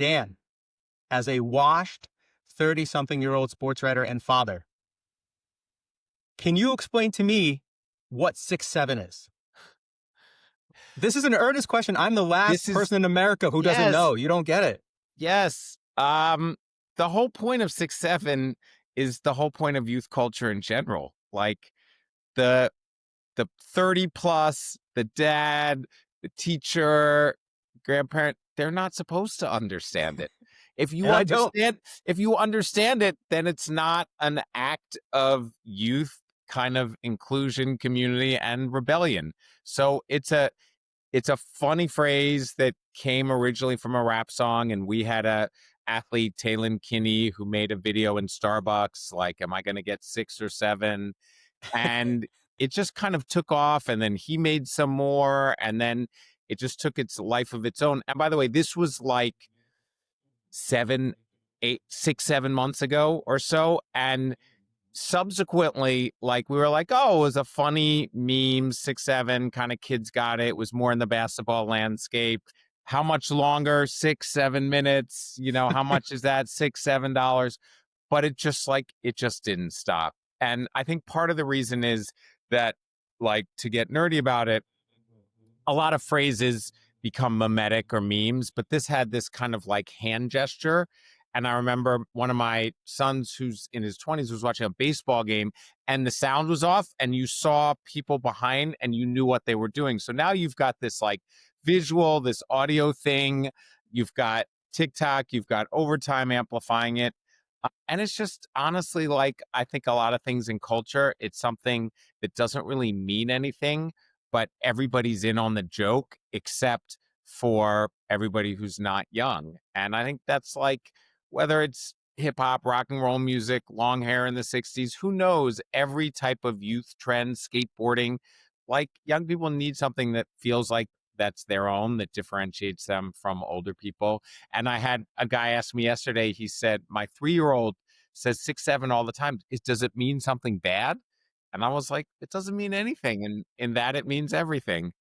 Dan, as a washed 30-something-year-old sports writer and father, can you explain to me what 6'7" is? This is an earnest question. I'm the last This is person in America who doesn't yes, know. You don't get it. yes. The whole point of 6'7" is the whole point of youth culture in general. Like the 30 plus, the dad, the teacher, grandparent, they're not supposed to understand it. If you And I don't. understand it, then it's not an act of youth kind of inclusion, community, and rebellion. So it's a funny phrase that came originally from a rap song, and we had a athlete, Taylon Kinney, who made a video in Starbucks, like, am I going to get 6 or 7? And it just kind of took off, and then he made some more, and then it just took its life of its own. And by the way, this was like 7, 8, 6, 7 months ago or so, and subsequently, like, we were like, oh, it was a funny meme, 6'7", kind of kids got it. It was more in the basketball landscape. How much longer? 6, 7 minutes. How much is that? $6, $7. But it just didn't stop. And I think part of the reason is that, like, to get nerdy about it, a lot of phrases become mimetic or memes, but this had this kind of like hand gesture. And I remember one of my sons who's in his 20s was watching a baseball game and the sound was off and you saw people behind and you knew what they were doing. So now you've got this like visual, this audio thing, you've got TikTok, you've got overtime amplifying it. And it's just honestly, like, I think a lot of things in culture, it's something that doesn't really mean anything, but everybody's in on the joke except for everybody who's not young. And I think that's like, whether it's hip hop, rock and roll music, long hair in the 60s, who knows, every type of youth trend, skateboarding, like, young people need something that feels like that's their own, that differentiates them from older people. And I had a guy ask me yesterday, he said, my 3-year-old says 6'7" all the time. Does it mean something bad? And I was like, it doesn't mean anything. And in that, it means everything.